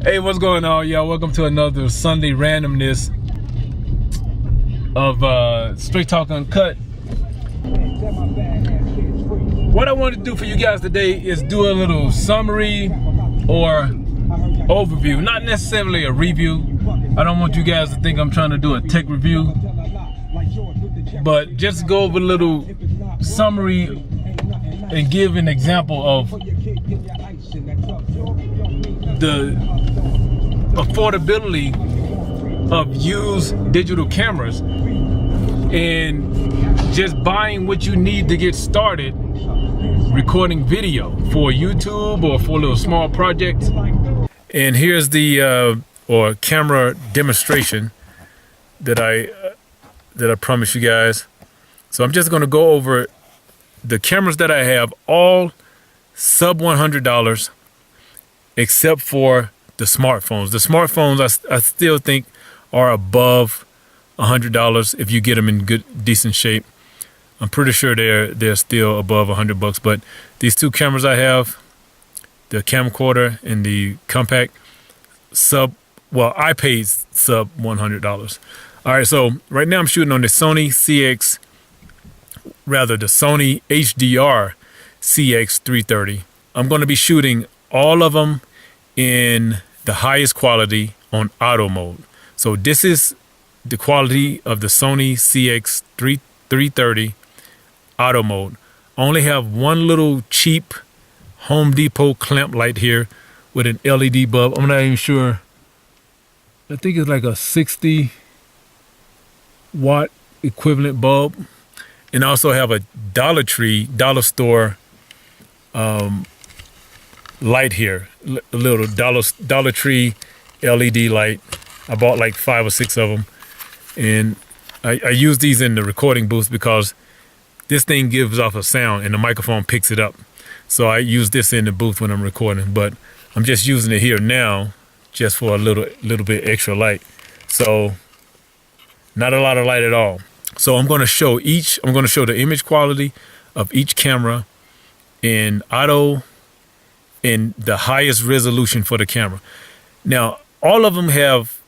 Hey, what's going on, y'all? Welcome to another Sunday randomness of Straight Talk Uncut. What I want to do for you guys today is do a little summary or overview, not necessarily a review. I don't want you guys to think I'm trying to do a tech review, but just go over a little summary and give an example of the affordability of used digital cameras and just buying what you need to get started recording video for YouTube or for little small projects. And here's the or camera demonstration that I promised you guys. So I'm just going to go over the cameras that I have, all sub $100, except for the smartphones. The smartphones I still think are above $100 if you get them in good, decent shape. I'm pretty sure they're still above $100, but these two cameras I have, the camcorder and the compact, I paid sub $100. All right, so right now I'm shooting on the Sony HDR CX330. I'm going to be shooting all of them in the highest quality on auto mode. So this is the quality of the Sony CX330 auto mode. I only have one little cheap Home Depot clamp light here with an LED bulb. I'm not even sure. I think it's like a 60 watt equivalent bulb. And I also have a Dollar Store light here, a little Dollar Tree LED light. I bought like 5 or 6 of them, and I use these in the recording booth because this thing gives off a sound and the microphone picks it up. So I use this in the booth when I'm recording, but I'm just using it here now just for a little bit extra light. So not a lot of light at all. So I'm going to show the image quality of each camera in auto in the highest resolution for the camera. Now, all of them have,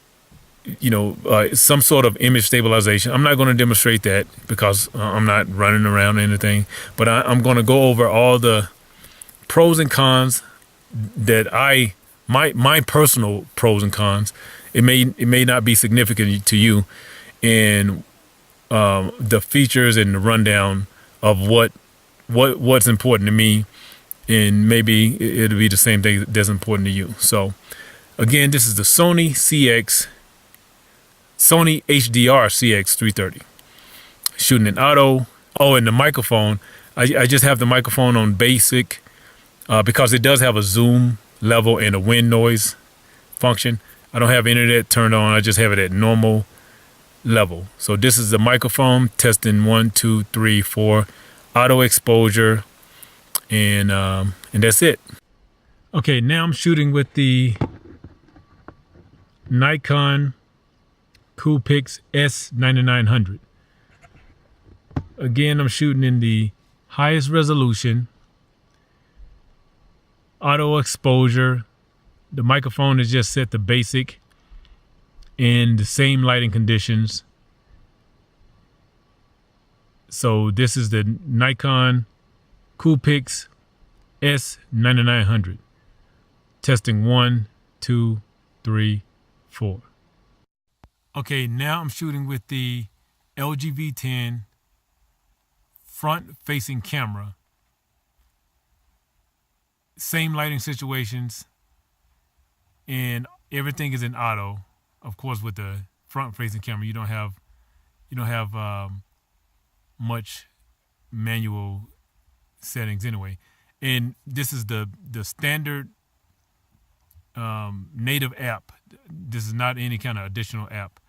some sort of image stabilization. I'm not going to demonstrate that because I'm not running around or anything, but I'm going to go over all the pros and cons that my personal pros and cons. It may not be significant to you, and the features and the rundown of what's important to me, and maybe it'll be the same thing that's important to you. So again, this is the Sony HDR CX330, shooting in auto. Oh, and the microphone, I just have the microphone on basic because it does have a zoom level and a wind noise function. I don't have any of that turned on. I just have it at normal level. So this is the microphone, testing 1, 2, 3, 4, auto exposure, and that's it. Okay, now I'm shooting with the Nikon Coolpix S9900. Again, I'm shooting in the highest resolution, auto exposure. The microphone is just set to basic in the same lighting conditions. So this is the Nikon Coolpix S9900. Testing 1, 2, 3, 4. Okay, now I'm shooting with the LG V10 front-facing camera. Same lighting situations, and everything is in auto. Of course, with the front-facing camera, you don't have much manual settings anyway. And this is the standard native app. This is not any kind of additional app.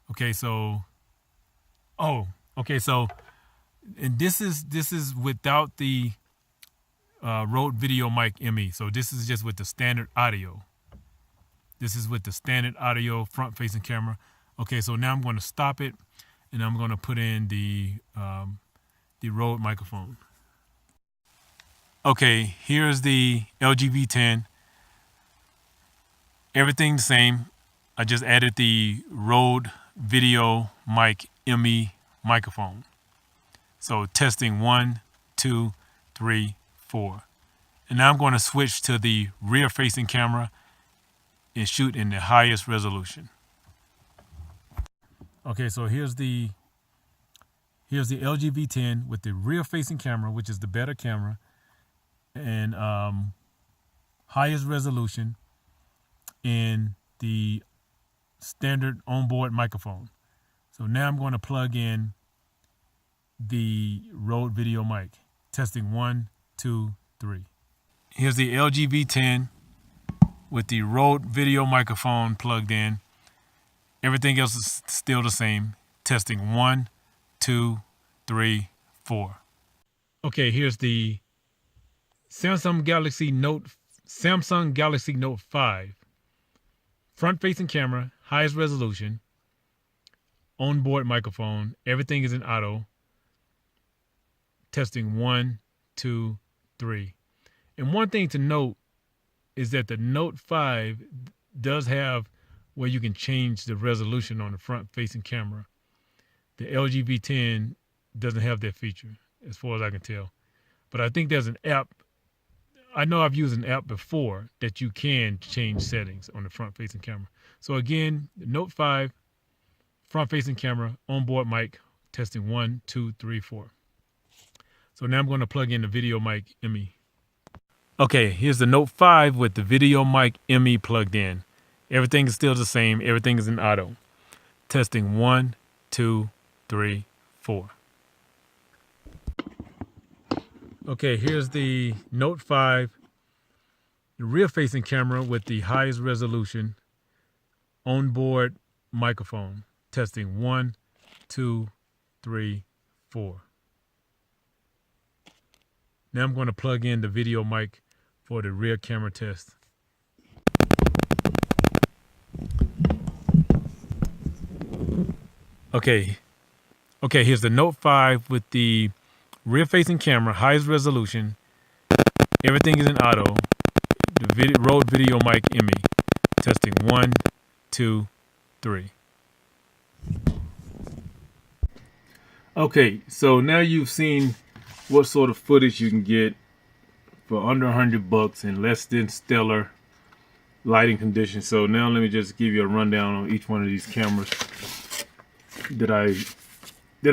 Okay, so and this is without the Rode Video Mic ME. So this is just with the standard audio. This is with the standard audio front-facing camera. Okay, so now I'm going to stop it, and I'm going to put in the Rode microphone. Okay, here's the LG V10. Everything the same. I just added the Rode Video Mic ME microphone. So testing 1, 2, 3, 4. And now I'm going to switch to the rear facing camera and shoot in the highest resolution. Okay, so here's the LG V10 with the rear facing camera, which is the better camera, and highest resolution, and the standard onboard microphone. So now I'm going to plug in the Rode Video Mic. Testing 1, 2, 3. Here's the LG V10 with the Rode Video microphone plugged in. Everything else is still the same. Testing 1, 2, 3, 4. Okay, here's the Samsung Galaxy Note 5 front-facing camera, highest resolution, onboard microphone. Everything is in auto. Testing 1, 2, 3. And one thing to note is that the Note 5 does have where you can change the resolution on the front-facing camera. The LG V10 doesn't have that feature, as far as I can tell. But I think there's an app. I know I've used an app before that you can change settings on the front-facing camera. So again, the Note 5, front-facing camera, onboard mic, testing 1, 2, 3, 4. So now I'm going to plug in the Video Mic ME. Okay, here's the Note 5 with the Video Mic ME plugged in. Everything is still the same. Everything is in auto. Testing 1, 2, 3, 4. Okay, here's the Note 5, the rear-facing camera with the highest resolution, onboard microphone. Testing 1, 2, 3, 4. Now I'm going to plug in the Video Mic for the rear camera test. Okay, here's the Note 5 with the rear-facing camera, highest resolution. Everything is in auto. The Rode Video Mic ME. Testing 1, 2, 3. Okay, so now you've seen what sort of footage you can get for under $100 in less than stellar lighting conditions. So now let me just give you a rundown on each one of these cameras that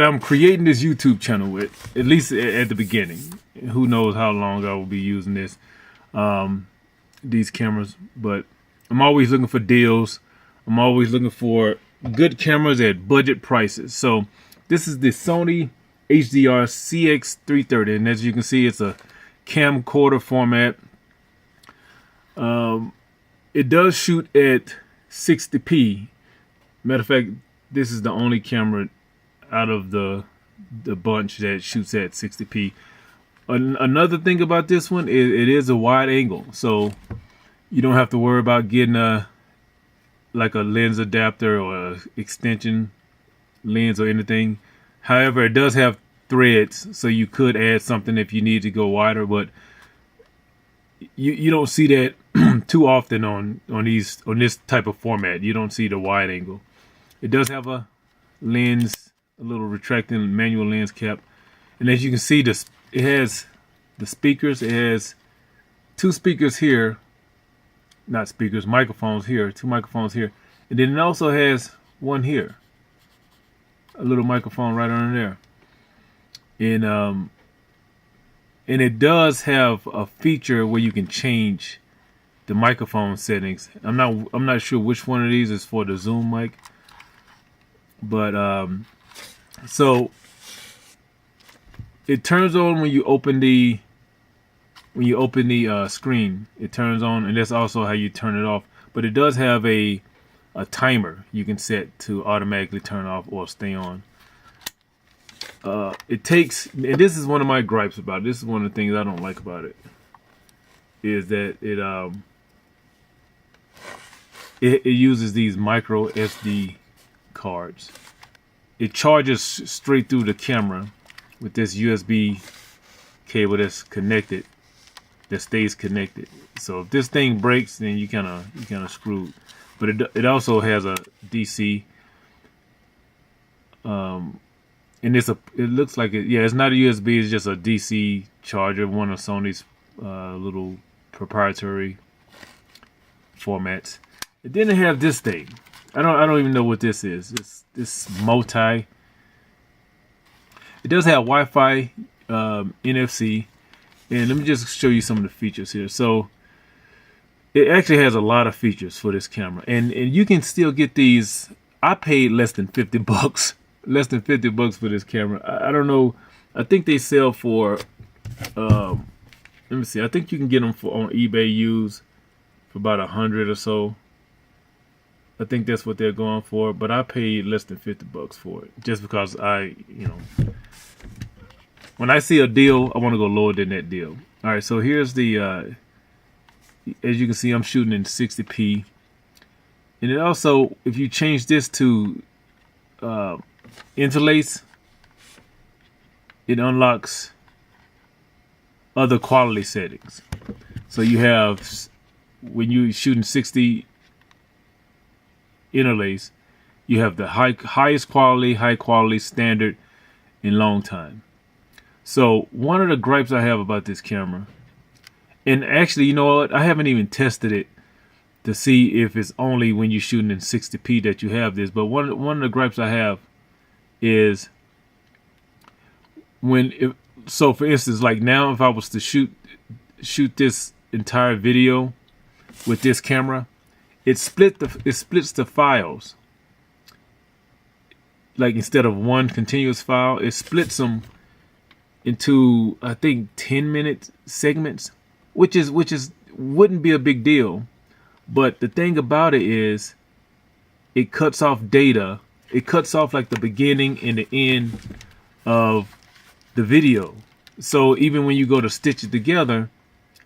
I'm creating this YouTube channel with, at least at the beginning. Who knows how long I will be using these cameras, but I'm always looking for deals. I'm always looking for good cameras at budget prices. So this is the Sony HDR CX330, and as you can see, it's a camcorder format. It does shoot at 60p. Matter of fact, this is the only camera out of the bunch that shoots at 60p. Another thing about this one is it is a wide angle, so you don't have to worry about getting like a lens adapter or a extension lens or anything. However, it does have threads, so you could add something if you need to go wider, but you don't see that too often on this type of format. You don't see the wide angle. It does have a lens, a little retracting manual lens cap, and as you can see, it has the speakers. It has two speakers here, not speakers, microphones here, two microphones here, and then it also has one here, a little microphone right under there. And it does have a feature where you can change the microphone settings. I'm not sure which one of these is for the zoom mic, but so it turns on when you open the screen. It turns on, and that's also how you turn it off. But it does have a timer you can set to automatically turn off or stay on. It takes, and this is one of my gripes about it. This is one of the things I don't like about it, is that it uses these micro SD cards. It charges straight through the camera with this USB cable that's connected that stays connected. So if this thing breaks, then you kind of screwed. But it also has a DC. And it looks like it's not a USB, it's just a DC charger, one of Sony's little proprietary formats. And then they have this thing. I don't even know what this is. This multi. It does have Wi-Fi, NFC, and let me just show you some of the features here. So it actually has a lot of features for this camera, and you can still get these. I paid less than $50. Less than $50 for this camera. I don't know. I think they sell for let me see. I think you can get them on eBay used for about $100 or so. I think that's what they're going for. But I paid less than $50 for it, just because when I see a deal, I want to go lower than that deal. All right. So here's the as you can see, I'm shooting in 60p, and it also, if you change this to interlace, it unlocks other quality settings. So you have, when you shooting 60 interlace, you have the highest quality, high quality, standard, and long time. So one of the gripes I have about this camera, and actually, you know what, I haven't even tested it to see if it's only when you're shooting in 60p that you have this, but one of the gripes I have is so for instance, like now, if I was to shoot this entire video with this camera, it splits the files. Like, instead of one continuous file, it splits them into, I think, 10-minute segments, which wouldn't be a big deal. But the thing about it is, it cuts off data. It cuts off like the beginning and the end of the video. So even when you go to stitch it together,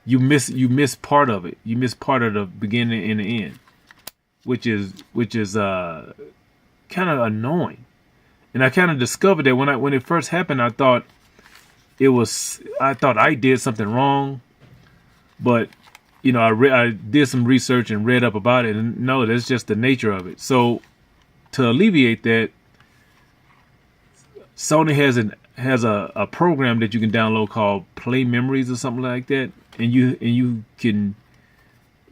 you miss part of it. You miss part of the beginning and the end, which is kind of annoying. And I kind of discovered that when it first happened, I thought I did something wrong, but I did some research and read up about it, and no, that's just the nature of it. So to alleviate that, Sony has a program that you can download called Play Memories or something like that, and you can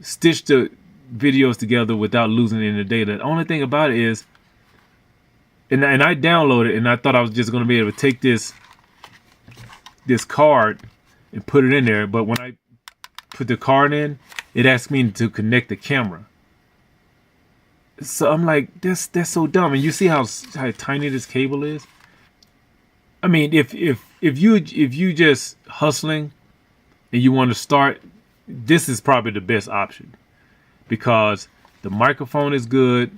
stitch the videos together without losing any data. The only thing about it is, and I downloaded it, and I thought I was just going to be able to take this card and put it in there, but when I put the card in, it asked me to connect the camera. So I'm like, that's so dumb. And you see how tiny this cable is? I mean, if you just hustling and you want to start, this is probably the best option, because the microphone is good.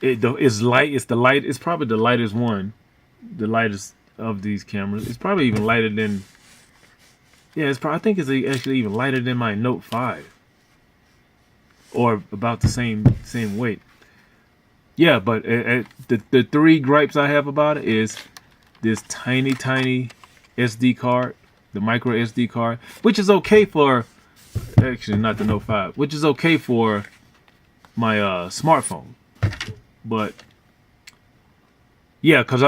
It's light. It's probably the lightest one, the lightest of these cameras. It's probably even lighter than. Yeah, I think it's actually even lighter than my Note 5, or about the same weight. Yeah, but the three gripes I have about it is this tiny SD card, the micro SD card, which is okay for, actually not the Note 5, which is okay for my smartphone, but yeah, because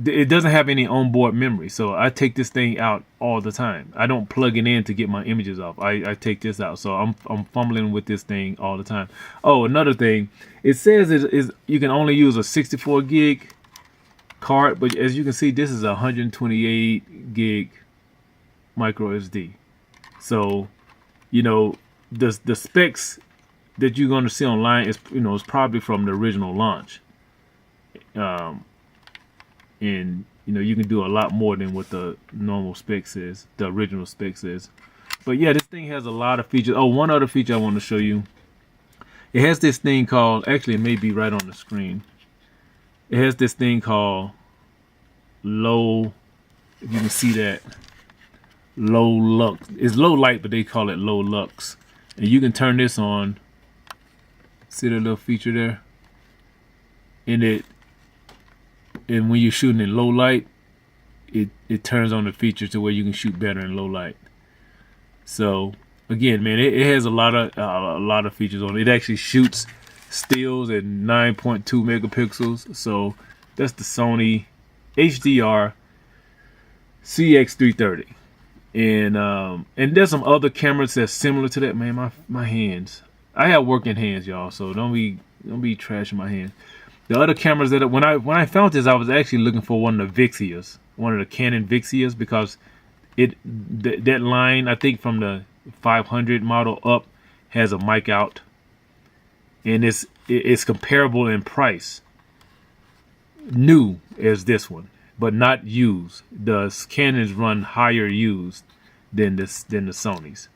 it doesn't have any onboard memory, so I take this thing out all the time. I don't plug it in to get my images off. I take this out, so I'm fumbling with this thing all the time. Oh, another thing, it says you can only use a 64 gig card, but as you can see, this is a 128 gig micro SD. So, the specs that you're going to see online is probably from the original launch. And you can do a lot more than what the normal specs is, the original specs is. But yeah, this thing has a lot of features. Oh, one other feature I want to show you. It has this thing called, actually it may be right on the screen. It has this thing called low, if you can see that, low lux. It's low light, but they call it low lux. And you can turn this on. See the little feature there? And when you're shooting in low light, it turns on the feature to where you can shoot better in low light. So again, man, it has a lot of features on it. It actually shoots stills at 9.2 megapixels. So that's the Sony HDR CX330. And there's some other cameras that's similar to that. Man, my hands. I have working hands, y'all. So don't be trashing my hands. The other cameras that when I found this, I was actually looking for one of the Vixias, one of the Canon Vixias, because that line, I think from the 500 model up, has a mic out, and it's comparable in price, new as this one, but not used. The Canons run higher used than the Sonys,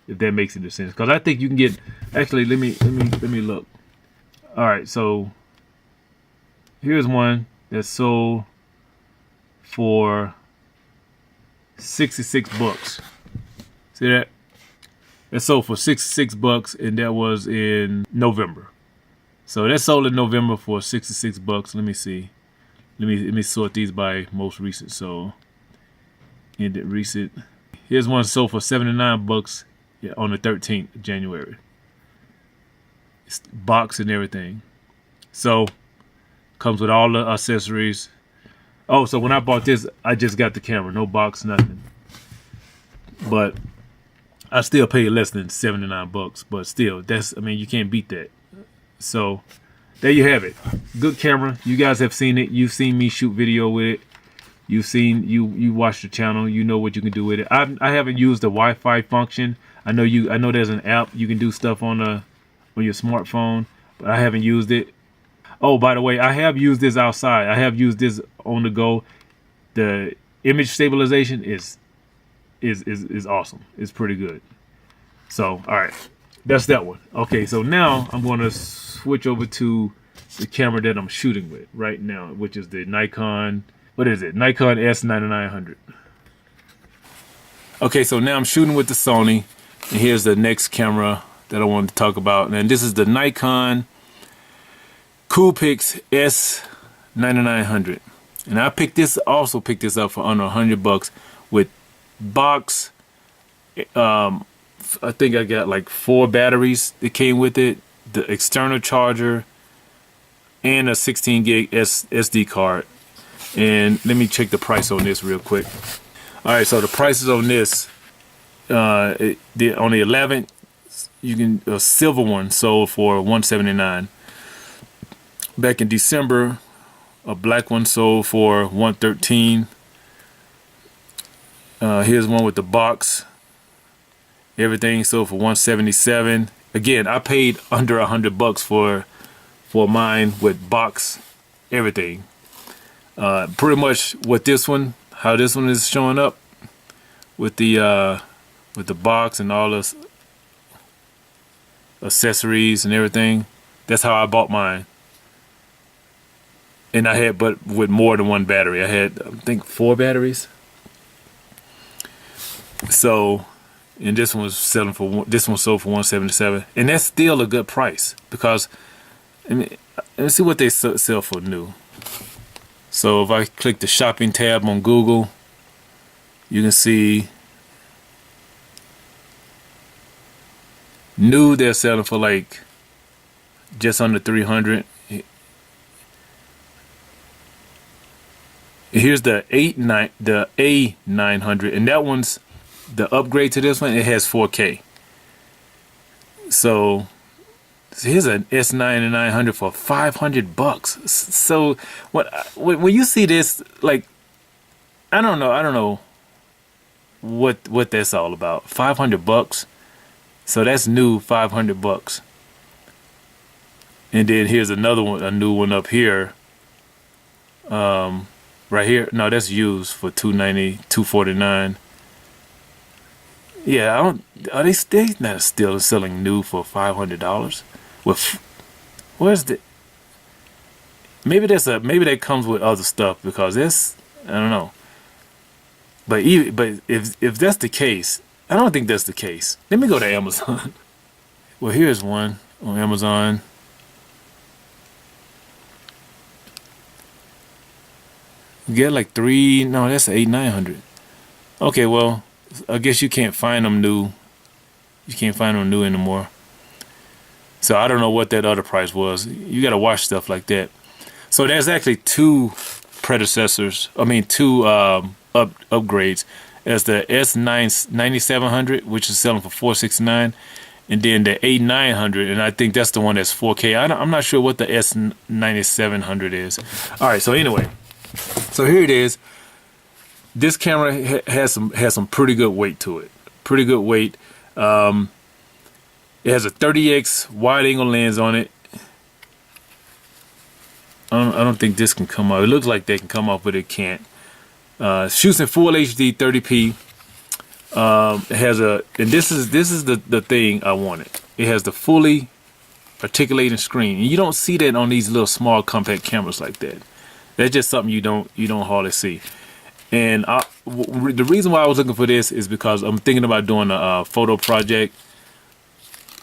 if that makes any sense. Because I think you can get, actually, let me look. All right, so here's one that's sold for $66. See that? It sold for $66, and that was in November. So that sold in November for $66. Let me see. Let me sort these by most recent. So ended recent. Here's one sold for $79 on the 13th of January. It's box and everything. So comes with all the accessories. Oh, so when I bought this, I just got the camera, no box, nothing. But I still paid less than $79. But still, you can't beat that. So there you have it. Good camera. You guys have seen it. You've seen me shoot video with it. You watched the channel. You know what you can do with it. I haven't used the Wi-Fi function. I know there's an app you can do stuff on your smartphone, but I haven't used it. Oh, by the way, I have used this outside. I have used this on the go. The image stabilization is awesome. It's pretty good. So, all right, that's that one. Okay, so now I'm going to switch over to the camera that I'm shooting with right now, which is the Nikon. What is it? Nikon S9900. Okay, so now I'm shooting with the Sony, and here's the next camera that I wanted to talk about. And this is the Nikon Coolpix S9900, and I also picked this up for under $100 with box. I think I got like 4 batteries that came with it, the external charger, and a 16 gig SD card. And let me check the price on this real quick. All right, so the prices on this, on the 11th, you can a silver one sold for $179. Back in December, a black one sold for $113. Here's one with the box. Everything sold for $177. Again, I paid under $100 for mine with box, everything. Pretty much what how this one is showing up with the box and all the accessories and everything. That's how I bought mine. And I had, but with more than one battery. I had, I think, 4 batteries. So, and this one was sold for $177, and that's still a good price because, let's see what they sell for new. So if I click the shopping tab on Google, you can see new they're selling for like just under $300. Here's the A900, and that one's the upgrade to this one. It has 4K. So here's an S9900 for $500. So when you see this, like, I don't know what that's all about. $500. So that's new, $500. And then here's another one, a new one up here. Right here, no, that's used for $249. Yeah, are they not still selling new for $500? Where's the? Maybe that comes with other stuff, because this, I don't know. But if that's the case, I don't think that's the case. Let me go to Amazon. Well, here's one on Amazon. You get like 3. No, that's 8,900. Okay, well, I guess you can't find them new. You can't find them new anymore. So I don't know what that other price was. You got to watch stuff like that. So there's actually two predecessors. I mean, two upgrades. There's the S9700, which is selling for $469, and then the A900, and I think that's the one that's 4K. I'm not sure what the S9700 is. All right, so anyway, so here it is. This camera has some pretty good weight to it. Pretty good weight. It has a 30x wide angle lens on it. I don't think this can come out. It looks like they can come out, but it can't. Shoots in full HD 30p. It has a, and this is the thing I wanted. It has the fully articulating screen, and you don't see that on these little small compact cameras like that. That's just something you don't hardly see. And the reason why I was looking for this is because I'm thinking about doing a photo project,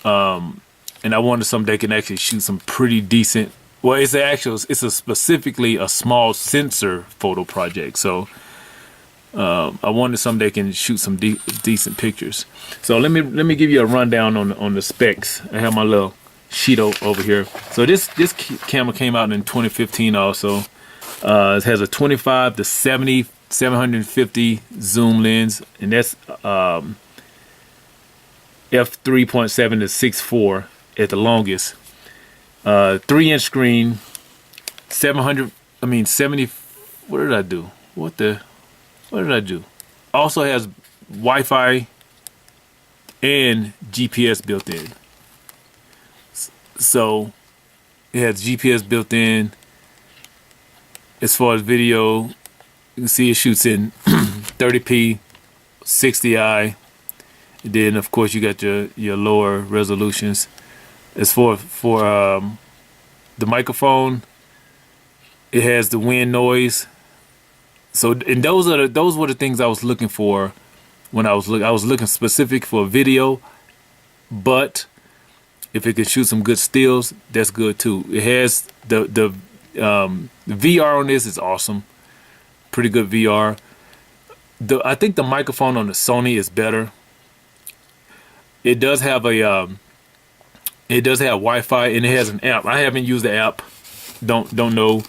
and I wanted something that can actually shoot some pretty decent. Well, it's specifically a small sensor photo project. So I wanted something that can shoot some decent pictures. So let me give you a rundown on the specs. I have my little sheet over here. So this camera came out in 2015 also. It has a 25 to 70 750 zoom lens, and that's f3.7 to 6.4 at the longest. 3-inch screen, 70. What did I do? What did I do? Also has Wi-Fi and GPS built in. So it has GPS built in. As far as video, you can see it shoots in 30p, 60i. And then of course you got your lower resolutions. As for the microphone, it has the wind noise. So, and those were the things I was looking for when I was looking specific for video. But if it can shoot some good stills, that's good too. It has the VR on this is awesome. Pretty good VR. I think the microphone on the Sony is better. It does have a it does have Wi-Fi, and it has an app. I haven't used the app. Don't know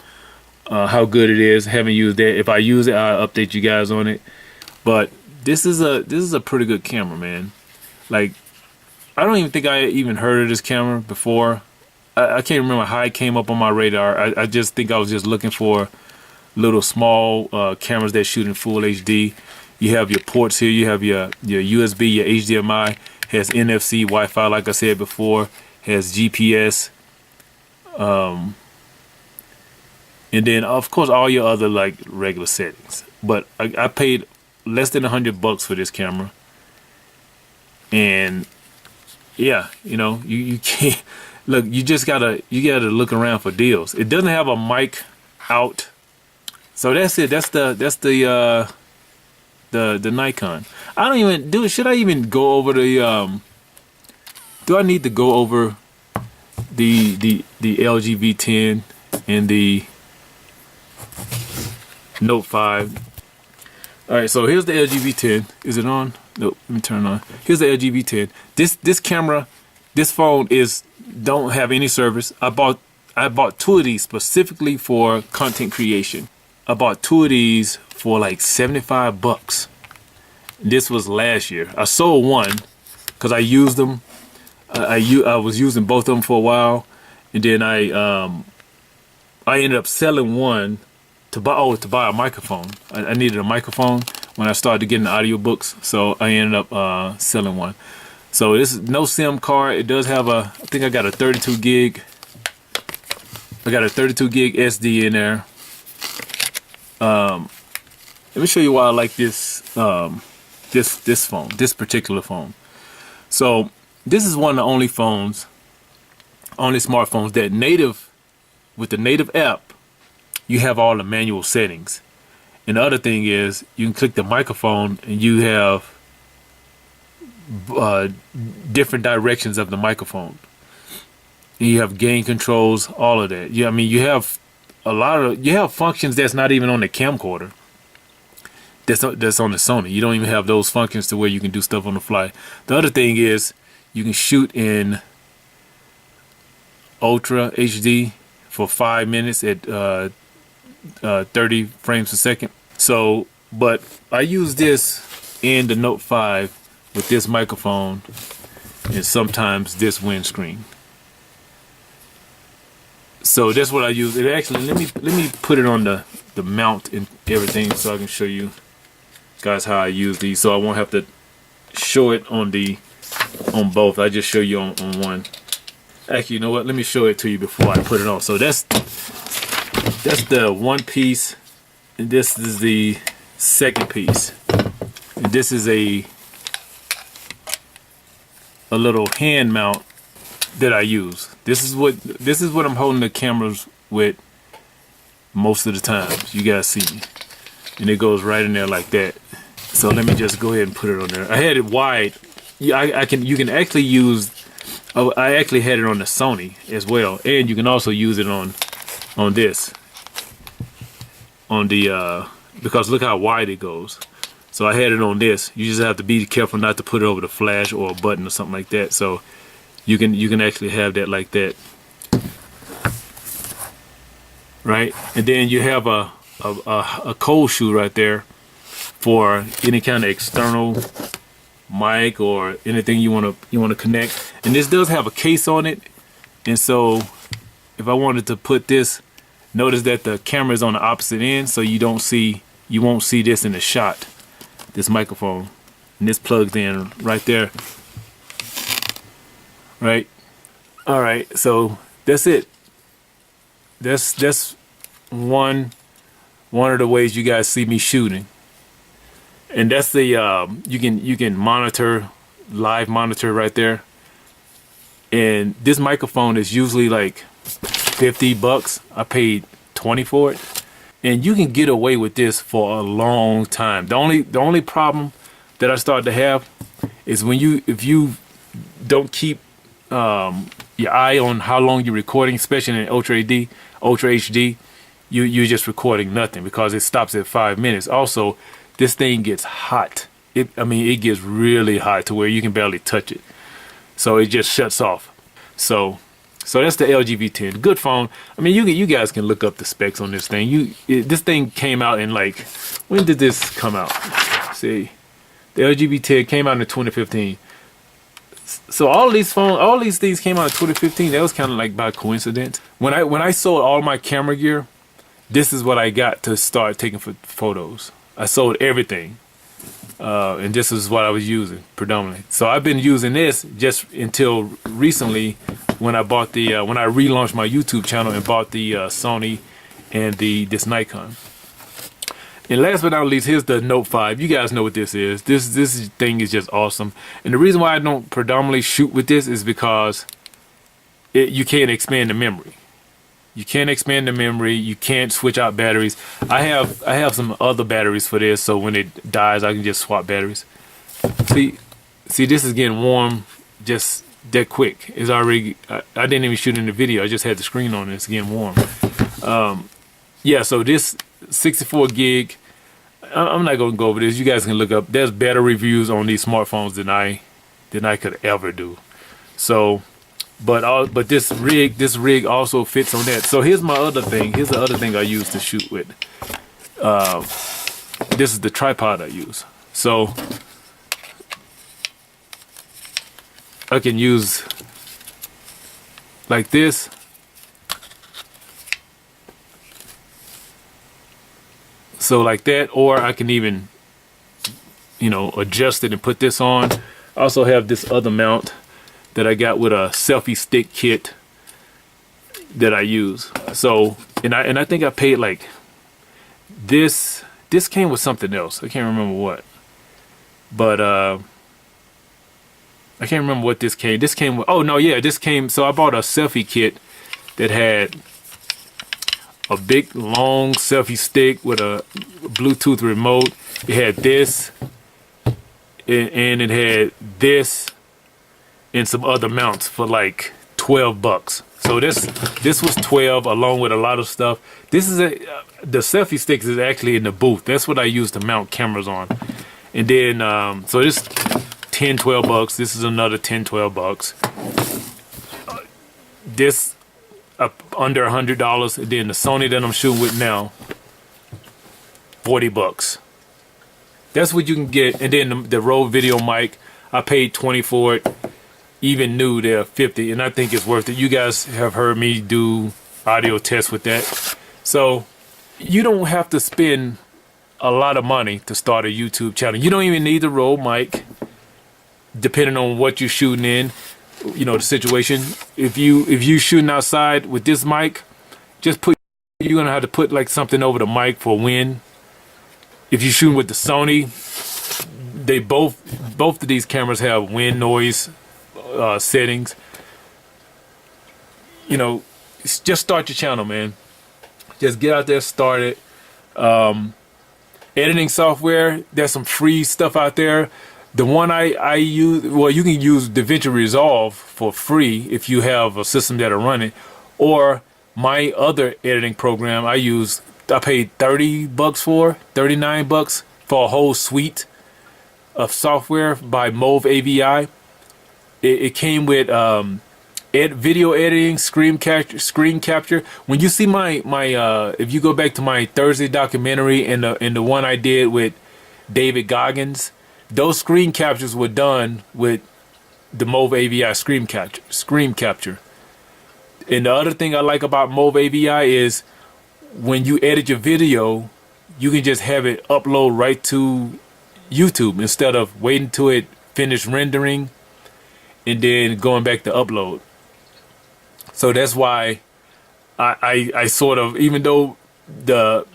how good it is. Haven't used it. If I use it, I'll update you guys on it. But this is a pretty good camera, man. Like, I don't even think I even heard of this camera before. I can't remember how it came up on my radar. I just think I was just looking for little small cameras that shoot in full HD. You have your ports here. You have your USB, your HDMI. Has NFC, Wi-Fi, like I said before. Has GPS. And then of course all your other like regular settings. But I paid less than $100 for this camera. And yeah, you can't look. You gotta look around for deals. It doesn't have a mic out. So that's it. That's the Nikon. I don't even should I even go over the do I need to go over the LG V10 and the Note 5? All right, so here's the LG V10. Is it on? Nope, let me turn it on. Here's the LG V10. This camera, this phone don't have any service. I bought two of these specifically for content creation. I bought two of these for like $75. This was last year. I sold one because I used them. I was using both of them for a while, and then I ended up selling one to buy a microphone. I needed a microphone when I started getting the audiobooks, so I ended up selling one. So this is no SIM card. It does have I think I got a 32 gig. I got a 32 gig SD in there. Let me show you why I like this this phone, this particular phone. So this is one of the only smartphones that with the native app, you have all the manual settings. And the other thing is you can click the microphone and you have different directions of the microphone. You have gain controls, all of that. Yeah, I mean you have you have functions that's not even on the camcorder. That's on the Sony. You don't even have those functions to where you can do stuff on the fly. The other thing is you can shoot in Ultra HD for 5 minutes at 30 frames per second. So, but I use this in the Note 5 with this microphone and sometimes this windscreen. So that's what I use. It actually, let me put it on the mount and everything so I can show you guys how I use these, so I won't have to show it on both. I just show you on one. Actually, you know what? Let me show it to you before I put it on. So that's the one piece, and this is the second piece. And this is a little hand mount that I use. This is what I'm holding the cameras with most of the times. You guys see me, and it goes right in there like that. So let me just go ahead and put it on there. I had it wide. Yeah, you can actually use. Oh, I actually had it on the Sony as well, and you can also use it on this. On the because look how wide it goes. So I had it on this. You just have to be careful not to put it over the flash or a button or something like that. So you can actually have that like that, right? And then you have a cold shoe right there for any kind of external mic or anything you want to connect. And this does have a case on it, and so if I wanted to put this, notice that the camera is on the opposite end, so you won't see this in the shot, this microphone, and this plugs in right there, right? All right, so that's it. That's one of the ways you guys see me shooting. And that's the you can monitor, live monitor right there. And this microphone is usually like $50. I paid $20 for it, and you can get away with this for a long time. The only problem that I started to have is if you don't keep your eye on how long you're recording, especially in Ultra HD, you're just recording nothing because it stops at 5 minutes. Also, this thing gets hot. It gets really hot to where you can barely touch it. So it just shuts off. So that's the LG V10. Good phone. I mean, you guys can look up the specs on this thing. This thing came out in like, when did this come out? See, the LG V10 came out in 2015. So all these things came out in 2015. That was kind of like by coincidence. When I sold all my camera gear, this is what I got to start taking photos. I sold everything, and this is what I was using predominantly. So I've been using this just until recently, when I bought when I relaunched my YouTube channel and bought the Sony and this Nikon. And last but not least, here's the Note 5. You guys know what this is. This thing is just awesome. And the reason why I don't predominantly shoot with this is because you can't expand the memory. You can't expand the memory. You can't switch out batteries. I have some other batteries for this, so when it dies, I can just swap batteries. See, this is getting warm just that quick. It's already. I didn't even shoot in the video. I just had the screen on. And it's getting warm. Yeah. So this 64 gig. I'm not gonna go over this. You guys can look up. There's better reviews on these smartphones than I could ever do. So. But this rig also fits on that. So here's my other thing. Here's the other thing I use to shoot with. This is the tripod I use. So I can use like this. So like that, or I can even, adjust it and put this on. I also have this other mount that I got with a selfie stick kit that I use. So, and I think I paid like this came with something else. I can't remember what. But I can't remember what this came. This came with, oh no, yeah, this came, so I bought a selfie kit that had a big long selfie stick with a Bluetooth remote. It had this and it had this and some other mounts for like $12. So this was 12 along with a lot of stuff. This is the selfie sticks is actually in the booth. That's what I use to mount cameras on. And then so this $10-12. This is another $10-12. This under $100. And then the Sony that I'm shooting with now, $40. That's what you can get. And then the Rode video mic, I paid $20 for it. Even new, they're $50, and I think it's worth it. You guys have heard me do audio tests with that. So you don't have to spend a lot of money to start a YouTube channel. You don't even need the Rode mic, depending on what you're shooting in, you know, the situation. If you shooting outside with this mic, just you're gonna have to put like something over the mic for wind. If you're shooting with the Sony, they both of these cameras have wind noise settings. You know, just start your channel, man. Just get out there, start it. Editing software, there's some free stuff out there. The one I use, well, you can use DaVinci Resolve for free if you have a system that'll run it. Or my other editing program I paid $30 for, $39 for a whole suite of software by Move AVI. It came with video editing, screen capture. When you see my if you go back to my Thursday documentary and the one I did with David Goggins, those screen captures were done with the Move AVI screen capture. And the other thing I like about Move AVI is when you edit your video, you can just have it upload right to YouTube instead of waiting till it finish rendering and then going back to upload. So that's why I sort of, even though the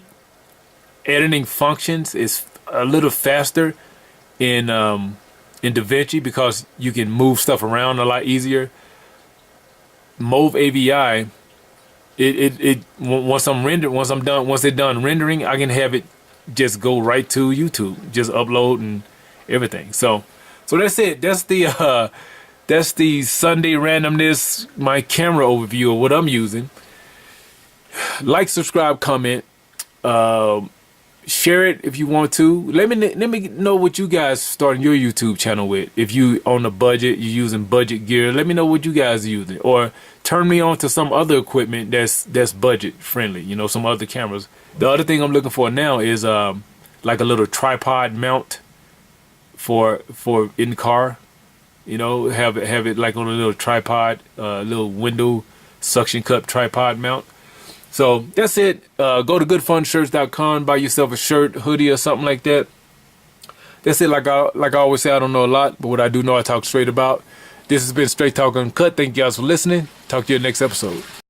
editing functions is a little faster in DaVinci because you can move stuff around a lot easier, Move AVI, once they're done rendering, I can have it just go right to YouTube, just upload and everything. So that's it. That's the Sunday randomness, my camera overview of what I'm using. Like, subscribe, comment, share it if you want to. Let me know what you guys starting your YouTube channel with. If you on a budget, you're using budget gear, let me know what you guys are using. Or turn me on to some other equipment that's budget friendly. You know, some other cameras. The other thing I'm looking for now is like a little tripod mount for in the car. You know, have it like on a little tripod, little window suction cup tripod mount. So that's it. Go to goodfunshirts.com, buy yourself a shirt, hoodie, or something like that. That's it. Like I always say, I don't know a lot, but what I do know, I talk straight about. This has been Straight Talk Uncut. Thank you guys for listening. Talk to you in the next episode.